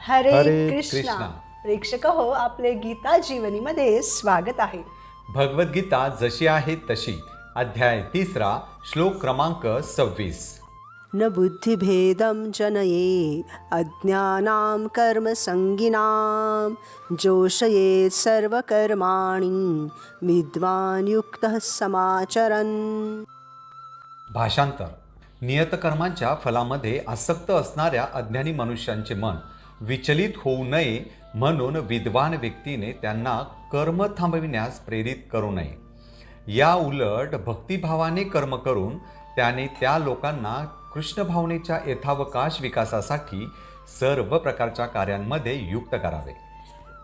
हरे हरे कृष्णा. कृष्णा. प्रेक्षक हो, आपले गीता जीवनीमध्ये स्वागत आहे. भगवद्गीता जशी आहे तशी, अध्याय 3, श्लोक क्रमांक 26. न बुद्धिभेदं जनयेत् अज्ञानां कर्मसंगिनां जोषयेत् सर्वकर्माणि विद्वान् युक्तः समाचरन्. भाषांतर. नियतकर्मांच्या फलामध्ये आसक्त असणाऱ्या अज्ञानी मनुष्यांचे मन विचलित होऊ नये म्हणून विद्वान व्यक्तीने त्यांना कर्म थांबविण्यास प्रेरित करू नये. या उलट भक्तिभावाने कर्म करून त्याने त्या लोकांना कृष्ण भावनेच्या यथावकाश विकासासाठी सर्व प्रकारच्या कार्यांमध्ये युक्त करावे.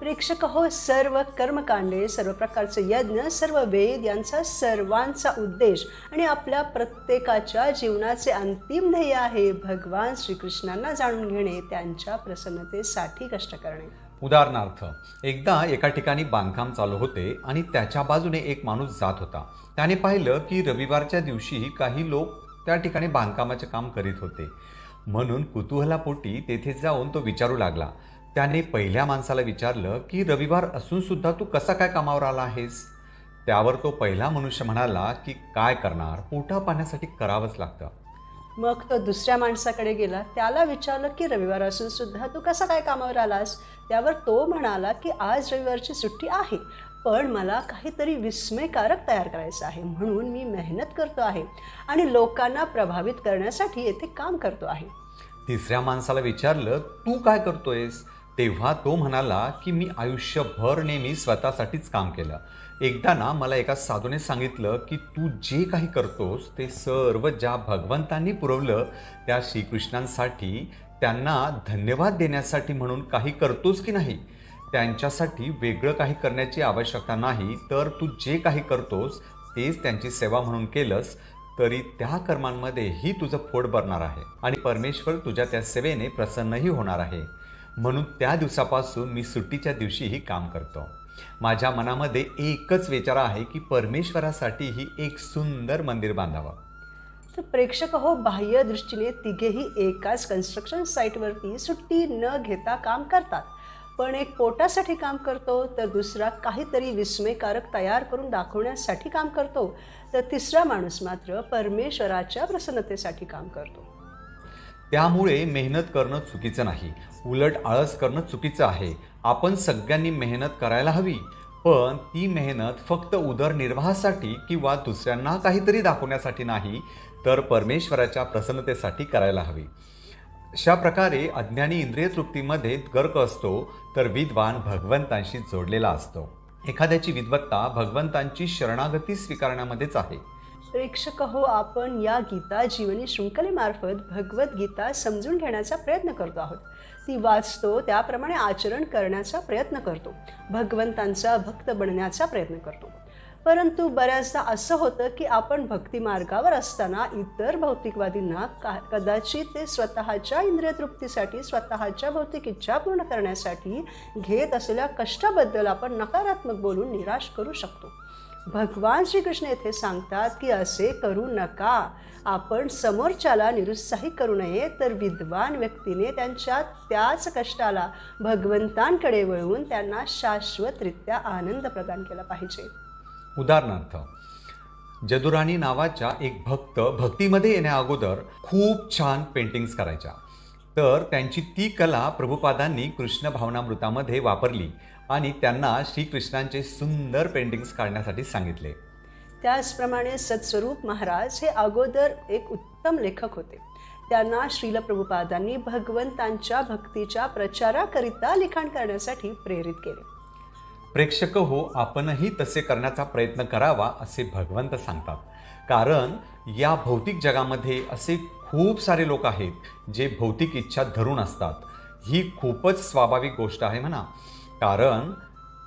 प्रेक्षक हो, सर्व कर्मकांडे, सर्व प्रकारचे यज्ञ, सर्व वेद यांचा सर्वांचा उद्देश आणि आपल्या प्रत्येकाच्या जीवनाचे अंतिम ध्येय आहे भगवान श्रीकृष्णांना जाणून घेणे, त्यांच्या प्रसन्नतेसाठी कष्ट करणे. उदाहरणार्थ, एकदा एका ठिकाणी बांधकाम चालू होते आणि त्याच्या बाजूने एक माणूस जात होता. त्याने पाहिलं की रविवारच्या दिवशी काही लोक त्या ठिकाणी बांधकामाचे काम करीत होते. म्हणून कुतूहलापोटी तेथे जाऊन तो विचारू लागला. त्याने पहिल्या माणसाला विचारलं की रविवार असून सुद्धा तू कसा काय कामावर आला आहेस. त्यावर तो पहिला मनुष्य म्हणाला की काय करणार, पोटा पाण्यासाठी करावंच लागतं. मग तो दुसऱ्या माणसाकडे गेला, त्याला विचारलं की रविवार असून सुद्धा तू कसा काय कामावर आलास. त्यावर तो म्हणाला की आज रविवारची सुट्टी आहे, पण मला काहीतरी विस्मयकारक तयार करायचं आहे, म्हणून मी मेहनत करतो आहे आणि लोकांना प्रभावित करण्यासाठी येथे काम करतो आहे. तिसऱ्या माणसाला विचारलं तू काय करतोयस. तेव्हा तो म्हणाला की मी आयुष्यभर नेहमी स्वतःसाठीच काम केलं. एकदा ना मला एका साधूने सांगितलं की तू जे काही करतोस ते सर्व ज्या भगवंतांनी पुरवलं त्या श्रीकृष्णांसाठी, त्यांना धन्यवाद देण्यासाठी म्हणून काही करतोस की नाही. त्यांच्यासाठी वेगळं काही करण्याची आवश्यकता नाही, तर तू जे काही करतोस तेच त्यांची सेवा म्हणून केलंस तरी त्या कर्मांमध्येही तुझं पोट भरणार आहे आणि परमेश्वर तुझ्या त्या सेवेने प्रसन्नही होणार आहे. म्हणून त्या दिवसापासून मी सुट्टीच्या दिवशीही काम करतो. माझ्या मनामध्ये एकच विचार आहे की परमेश्वरासाठीही एक सुंदर मंदिर बांधावं. तर प्रेक्षक हो, बाह्य दृष्टीने तिघेही एकाच कन्स्ट्रक्शन साईटवरती सुट्टी न घेता काम करतात, पण एक पोटासाठी काम करतो, तर दुसरा काहीतरी विस्मयकारक तयार करून दाखवण्यासाठी काम करतो, तर तिसरा माणूस मात्र परमेश्वराच्या प्रसन्नतेसाठी काम करतो. त्यामुळे मेहनत करणं चुकीचं नाही, उलट आळस करणं चुकीचं आहे. आपण सगळ्यांनी मेहनत करायला हवी, पण ती मेहनत फक्त उदरनिर्वाहासाठी किंवा दुसऱ्यांना काहीतरी दाखवण्यासाठी नाही, तर परमेश्वराच्या प्रसन्नतेसाठी करायला हवी. अशा प्रकारे अज्ञानी इंद्रिय तृप्तीमध्ये गर्क असतो, तर विद्वान भगवंतांशी जोडलेला असतो. एखाद्याची विद्वत्ता भगवंतांची शरणागती स्वीकारण्यामध्येच आहे. प्रेक्षक हो, आपण या गीता जीवनी शृंखलेमार्फत भगवद्गीता समजून घेण्याचा प्रयत्न करतो आहोत. ती वाचतो, त्याप्रमाणे आचरण करण्याचा प्रयत्न करतो, भगवंतांचा भक्त बनण्याचा प्रयत्न करतो. परंतु बऱ्याचदा असं होतं की आपण भक्तिमार्गावर असताना इतर भौतिकवादींना कदाचित ते स्वतःच्या इंद्रियतृप्तीसाठी, स्वतःच्या भौतिक इच्छा पूर्ण करण्यासाठी घेत असलेल्या कष्टाबद्दल आपण नकारात्मक बोलून निराश करू शकतो. भगवान श्रीकृष्ण येथे सांगतात की असे करू नका. आपण समोरच्याला निरुत्साहित करू नये, तर विद्वान व्यक्तीने त्यांच्या त्याच कष्टाला भगवंतांकडे वळवून त्यांना शाश्वतरित्या आनंद प्रदान केला पाहिजे. उदाहरणार्थ, जदुराणी नावाच्या एक भक्त भक्तीमध्ये येण्या अगोदर खूप छान पेंटिंग्स करायच्या. तर त्यांची ती कला प्रभुपादांनी कृष्ण भावनामृतामध्ये वापरली आणि त्यांना श्रीकृष्णांचे सुंदर पेंटिंग्स काढण्यासाठी सांगितले. त्याचप्रमाणे सत्स्वरूप महाराज हे अगोदर एक उत्तम लेखक होते. त्यांना श्रील प्रभुपादांनी भगवंतांच्या भक्तीच्या प्रचाराकरिता लिखाण करण्यासाठी प्रेरित केले. प्रेक्षक हो, आपणही तसे करण्याचा प्रयत्न करावा असे भगवंत सांगतात. कारण या भौतिक जगामध्ये असे खूप सारे लोक आहेत जे भौतिक इच्छा धरून असतात. ही खूपच स्वाभाविक गोष्ट आहे म्हणा, कारण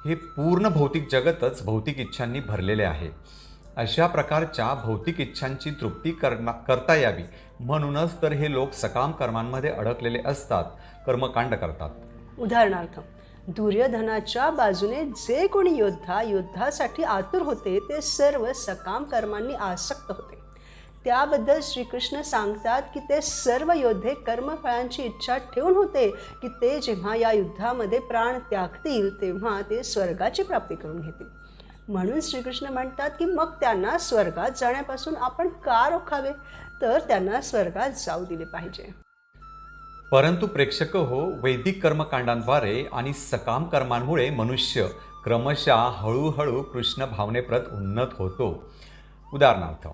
हे पूर्ण भौतिक जगतच भौतिक इच्छांनी भरलेले आहे. अशा प्रकारच्या भौतिक इच्छांची तृप्ती करता यावी म्हणूनच तर हे लोक सकाम कर्मांमध्ये अडकलेले असतात, कर्मकांड करतात. उदाहरणार्थ, दुर्योधनाच्या बाजूने जे कोणी युद्धासाठी आतुर होते ते सर्व सकाम कर्मांनी आसक्त होते. त्याबद्दल श्रीकृष्ण सांगतात की ते सर्व योद्धे कर्मफळांची इच्छा ठेवून होते की ते जेव्हा या युद्धामध्ये प्राण त्यागतील तेव्हा ते स्वर्गाची प्राप्ती करून घेतील. म्हणून श्रीकृष्ण म्हणतात की मग त्यांना स्वर्गात जाण्यापासून आपण का रोखावे, तर त्यांना स्वर्गात जाऊ दिले पाहिजे. परंतु प्रेक्षक हो, वैदिक कर्मकांडांद्वारे आणि सकाम कर्मांमुळे मनुष्य क्रमशः हळूहळू कृष्ण भावनेप्रत उन्नत होतो. उदाहरणार्थ,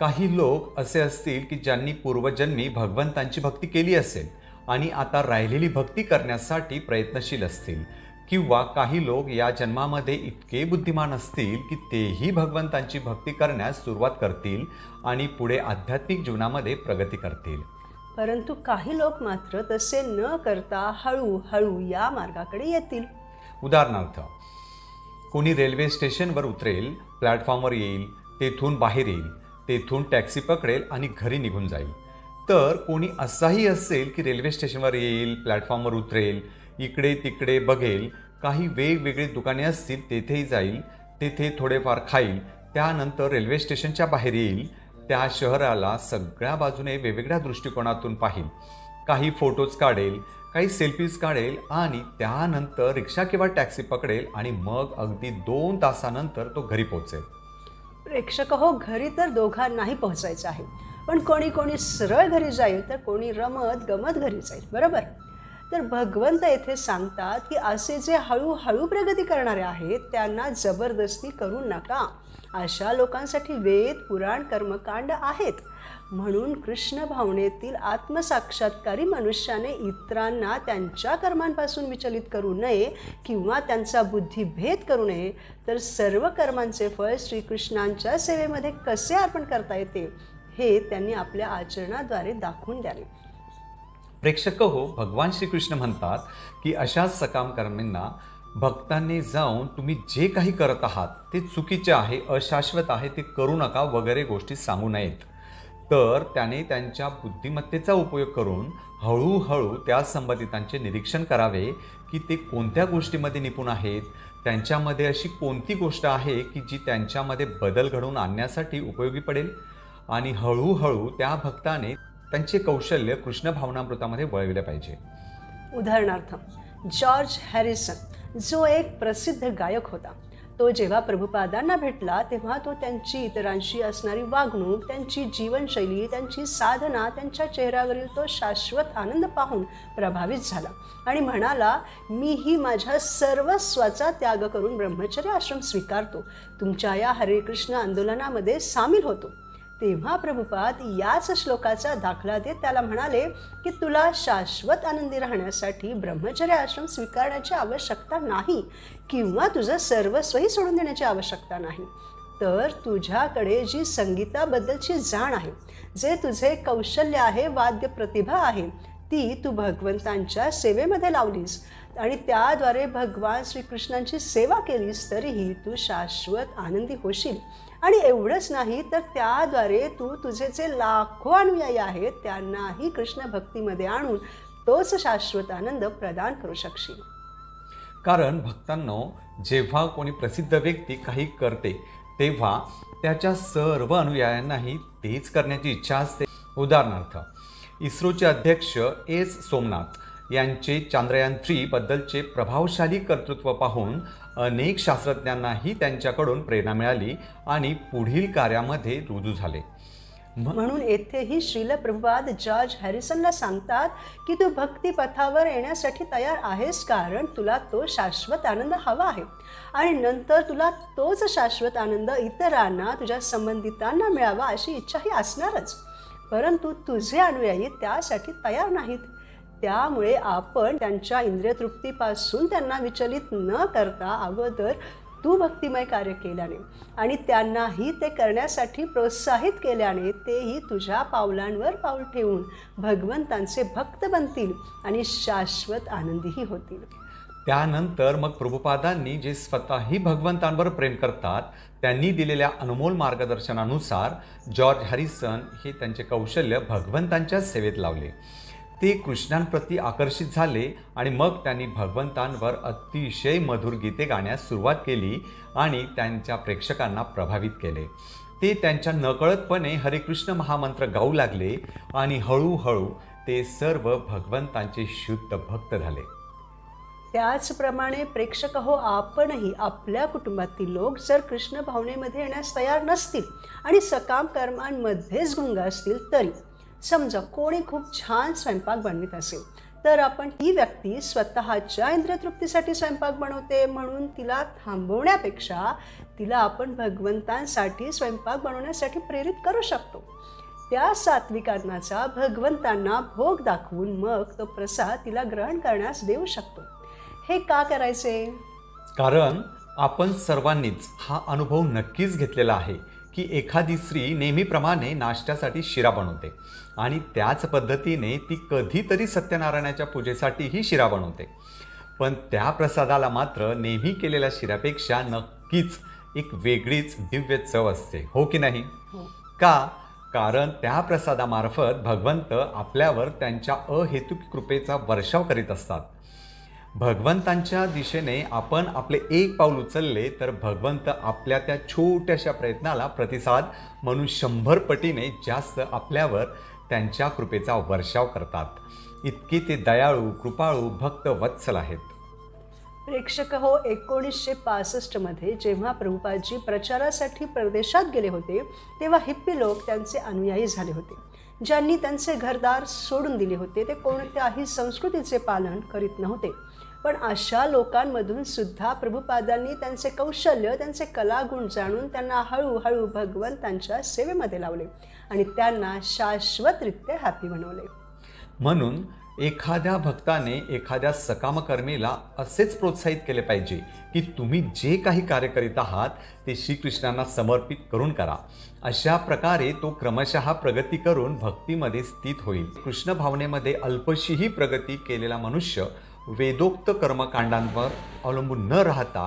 काही लोक असे असतील की ज्यांनी पूर्वजन्मी भगवंतांची भक्ती केली असेल आणि आता राहिलेली भक्ती करण्यासाठी प्रयत्नशील असतील, किंवा काही लोक या जन्मामध्ये इतके बुद्धिमान असतील की तेही भगवंतांची भक्ती करण्यास सुरुवात करतील आणि पुढे आध्यात्मिक जीवनामध्ये प्रगती करतील. परंतु काही लोक मात्र तसे न करता हळूहळू या मार्गाकडे येतील. उदाहरणार्थ, कोणी रेल्वे स्टेशनवर उतरेल, प्लॅटफॉर्मवर येईल, तेथून बाहेर येईल, तेथून टॅक्सी पकडेल आणि घरी निघून जाईल. तर कोणी असाही असेल की रेल्वे स्टेशनवर येईल, प्लॅटफॉर्मवर उतरेल, इकडे तिकडे बघेल, काही वेगवेगळी दुकाने असतील तेथेही जाईल, तेथे थोडेफार खाईल, त्यानंतर रेल्वे स्टेशनच्या बाहेर येईल, त्या शहराला सगळ्या बाजूने वेगवेगळ्या दृष्टिकोनातून पाहिल, काही फोटोज काढेल, काही सेल्फीज काढेल आणि त्यानंतर रिक्षा किंवा टॅक्सी पकडेल आणि मग अगदी 2 तासानंतर तो घरी पोहोचेल. प्रेक्षक हो, घरी तर दोघांनाही पोहोचायचं आहे, पण कोणी कोणी सरळ घरी जाईल तर कोणी रमत गमत घरी जाईल, बरोबर. तर भगवंत येथे सांगतात की असे जे हळूहळू प्रगती करणारे आहेत त्यांना जबरदस्ती करू नका. अशा लोकांसाठी वेद, पुराण, कर्मकांड आहेत. म्हणून कृष्ण भावनेतील आत्मसाक्षात्कारी मनुष्याने इतरांना त्यांच्या कर्मांपासून विचलित करू नये किंवा त्यांचा बुद्धिभेद करू नये, तर सर्व कर्मांचे फळ श्रीकृष्णांच्या सेवेमध्ये कसे अर्पण करता येते हे त्यांनी आपल्या आचरणाद्वारे दाखवून द्यावे. प्रेक्षक हो, भगवान श्रीकृष्ण म्हणतात की अशा सकाम कर्मींना भक्तांनी जाऊन तुम्ही जे काही करत आहात ते चुकीचे आहे, अशाश्वत आहे, ते करू नका वगैरे गोष्टी सांगू नयेत. तर त्याने त्यांच्या बुद्धिमत्तेचा उपयोग करून हळूहळू त्या संबंधितांचे निरीक्षण करावे की ते कोणत्या गोष्टीमध्ये निपुण आहेत, त्यांच्यामध्ये अशी कोणती गोष्ट आहे की जी त्यांच्यामध्ये बदल घडवून आणण्यासाठी उपयोगी पडेल, आणि हळूहळू त्या भक्ताने त्यांचे कौशल्य कृष्ण भावनामृतामध्ये वळविले पाहिजे. उदाहरणार्थ, जॉर्ज हॅरिसन जो एक प्रसिद्ध गायक होता, तो जेव्हा प्रभुपादांना भेटला तेव्हा तो त्यांची इतरांशी असणारी वागणूक, त्यांची जीवनशैली, त्यांची साधना, त्यांच्या चेहऱ्यावरील तो शाश्वत आनंद पाहून प्रभावित झाला आणि म्हणाला, मीही माझ्या सर्वस्वाचा त्याग करून ब्रह्मचर्य आश्रम स्वीकारतो, तुमच्या या हरे कृष्ण आंदोलनामध्ये सामील होतो. तेव्हा प्रभुपाद याच श्लोकाचा दाखला देत त्याला म्हणाले की तुला शाश्वत आनंदी राहण्यासाठी ब्रह्मचर्य आश्रम स्वीकारण्याची आवश्यकता नाही किंवा तुझं सर्वस्वही सोडून देण्याची आवश्यकता नाही, तर तुझ्याकडे जी संगीताबद्दलची जाण आहे, जे तुझे कौशल्य आहे, वाद्य प्रतिभा आहे, ती तू भगवंतांच्या सेवेमध्ये लावलीस आणि त्याद्वारे भगवान श्रीकृष्णांची सेवा केलीस तरीही तू शाश्वत आनंदी होशील. आणि एवढंच नाही तर त्याद्वारे तू तुझे जे लाखो अनुयायी आहेत त्यांनाही कृष्ण भक्तीमध्ये आणून तोच शाश्वत आनंद प्रदान करू शकशील. कारण भक्तांनो, जेव्हा कोणी प्रसिद्ध व्यक्ती काही करते तेव्हा त्याच्या सर्व अनुयायांनाही तेच करण्याची इच्छा असते. उदाहरणार्थ, इस्रोचे अध्यक्ष एस सोमनाथ यांचे चांद्रयान-3 बद्दलचे प्रभावशाली कर्तृत्व पाहून अनेक शास्त्रज्ञांनाही त्यांच्याकडून प्रेरणा मिळाली आणि पुढील कार्यामध्ये रुजू झाले. म्हणून येथेही श्रील प्रभुपाद जॉर्ज हॅरिसनला सांगतात की तू भक्तिपथावर येण्यासाठी तयार आहेस, कारण तुला तो शाश्वत आनंद हवा आहे आणि नंतर तुला तोच शाश्वत आनंद इतरांना, तुझ्या संबंधितांना मिळावा अशी इच्छाही असणारच. परंतु तुझे अनुयायी त्यासाठी तयार नाहीत. त्यामुळे आपण त्यांच्या इंद्रियतृप्तीपासून त्यांना विचलित न करता अगोदर तू भक्तिमय कार्य केल्याने आणि त्यांनाही ते करण्यासाठी प्रोत्साहित केल्याने तेही तुझ्या पावलांवर पाऊल ठेवून भगवंतांचे भक्त बनतील आणि शाश्वत आनंदीही होतील. त्यानंतर मग प्रभुपादांनी जे स्वतःही भगवंतांवर प्रेम करतात त्यांनी दिलेल्या अनमोल मार्गदर्शनानुसार जॉर्ज हॅरिसन हे त्यांचे कौशल्य भगवंतांच्या सेवेत लावले. ते कृष्णांप्रती आकर्षित झाले आणि मग त्यांनी भगवंतांवर अतिशय मधुर गीते गाण्यास सुरुवात केली आणि त्यांच्या प्रेक्षकांना प्रभावित केले. ते त्यांच्या नकळतपणे हरे कृष्ण महामंत्र गाऊ लागले आणि हळूहळू ते सर्व भगवंतांचे शुद्ध भक्त झाले. त्याचप्रमाणे प्रेक्षक हो, आपणही आपल्या कुटुंबातील लोक जर कृष्ण भावनेमध्ये येण्यास तयार नसतील आणि सकाम कर्मांमध्येच गुंग असतील तरी, समजा कोणी खूप छान स्वयंपाक बनवित असेल तर आपण ही व्यक्ती स्वतःच्या इंद्रियतृप्तीसाठी स्वयंपाक बनवते म्हणून तिला थांबवण्यापेक्षा तिला आपण भगवंतांसाठी स्वयंपाक बनवण्यासाठी प्रेरित करू शकतो. त्या सात्विक अन्नाचा भगवंतांना भोग दाखवून मग तो प्रसाद तिला ग्रहण करण्यास देऊ शकतो. हे का करायचे? कारण आपण सर्वांनीच हा अनुभव नक्कीच घेतलेला आहे की एखादी स्त्री नेहमीप्रमाणे नाश्त्यासाठी शिरा बनवते आणि त्याच पद्धतीने ती कधीतरी सत्यनारायणाच्या पूजेसाठीही शिरा बनवते. पण त्या प्रसादाला मात्र नेहमी केलेल्या शिऱ्यापेक्षा नक्कीच एक वेगळीच दिव्य चव असते, हो की नाही? का? कारण त्या प्रसादामार्फत भगवंत आपल्यावर त्यांच्या अहेतुक कृपेचा वर्षाव करीत असतात. भगवंतांच्या दिशेने आपण आपले एक पाऊल उचलले तर भगवंत आपल्या त्या छोट्याशा प्रयत्नाला प्रतिसाद म्हणून 100 पटीने जास्त आपल्यावर त्यांच्या कृपेचा वर्षाव करतात. इतके ते दयाळू, कृपाळू, भक्त वत्सल आहेत. प्रेक्षक हो, 1965 मध्ये जेव्हा प्रभुपादजी प्रचारासाठी परदेशात गेले होते तेव्हा हिप्पी लोक त्यांचे अनुयायी झाले होते. ज्यांनी त्यांचे घरदार सोडून दिले होते ते कोणत्याही संस्कृतीचे पालन करीत नव्हते. पण अशा लोकांमधून सुद्धा प्रभुपादांनी त्यांचे कौशल्य, त्यांचे कलागुण जाणून त्यांना हळूहळू भगवंतांच्या सेवेमध्ये लावले आणि त्यांना शाश्वतरित्या हॅपी बनवले. म्हणून एखाद्या भक्ताने एखाद्या सकामकर्मीला असेच प्रोत्साहित केले पाहिजे की तुम्ही जे काही कार्य करीत आहात ते श्रीकृष्णांना समर्पित करून करा. अशा प्रकारे तो क्रमशः प्रगती करून भक्तीमध्ये स्थित होईल. कृष्ण भावनेमध्ये अल्पशीही प्रगती केलेला मनुष्य वेदोक्त कर्मकांडांवर अवलंबून न राहता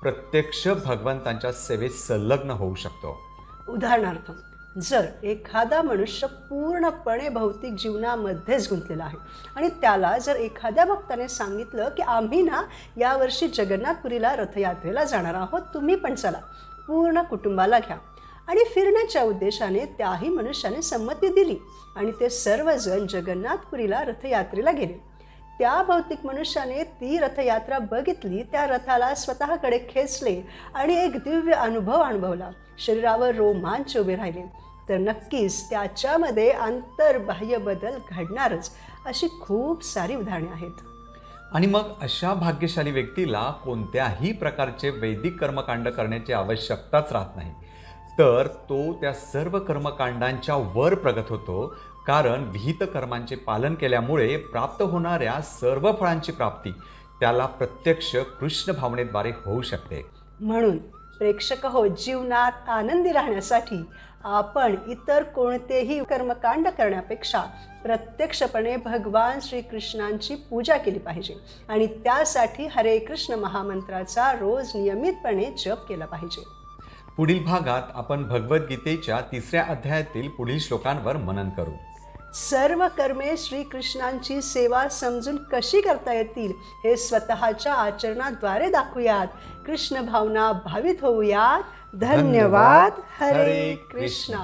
प्रत्यक्ष भगवंतांच्या सेवेत संलग्न होऊ शकतो. उदाहरणार्थ, जर एखादा मनुष्य पूर्णपणे भौतिक जीवनामध्येच गुंतलेला आहे आणि त्याला जर एखाद्या भक्ताने सांगितलं की आम्ही ना यावर्षी जगन्नाथपुरीला रथयात्रेला जाणार आहोत, तुम्ही पण चला, पूर्ण कुटुंबाला घ्या, आणि फिरण्याच्या उद्देशाने त्याही मनुष्याने संमती दिली आणि ते सर्वजण जगन्नाथपुरीला रथयात्रेला गेले. त्या भौतिक मनुष्याने ती रथयात्रा बघितली, त्या रथाला स्वतःकडे खेचले आणि एक दिव्य अनुभव अनुभवला, शरीरावर रोमांच उभे राहिले, तर नक्कीच त्याच्यामध्ये आंतरबाह्य बदल घडणारच. अशी खूप सारी उदाहरणे आहेत. आणि मग अशा भाग्यशाली व्यक्तीला कोणत्याही प्रकारचे वैदिक कर्मकांड करण्याची आवश्यकताच राहत नाही, तर तो त्या सर्व कर्मकांडांच्या वर प्रगत होतो. कारण विहित कर्मांचे पालन केल्यामुळे प्राप्त होणाऱ्या सर्व फळांची प्राप्ती त्याला प्रत्यक्ष कृष्ण भावनेद्वारे होऊ शकते. म्हणून प्रेक्षक हो, जीवनात आनंदी राहण्यासाठी आपण इतर कोणतेही कर्मकांड करण्यापेक्षा प्रत्यक्षपणे भगवान श्रीकृष्णांची पूजा केली पाहिजे आणि त्यासाठी हरे कृष्ण महामंत्राचा रोज नियमितपणे जप केला पाहिजे. पुढील भागात आपण भगवद्गीतेच्या 3ऱ्या अध्यायातील पुढील श्लोकांवर मनन करू. सर्व कर्मे श्रीकृष्णांची सेवा समजून कशी करता येतील हे स्वतःच्या आचरणाद्वारे दाखवूयात. कृष्ण भावना भावित होऊयात. धन्यवाद. हरे कृष्ण.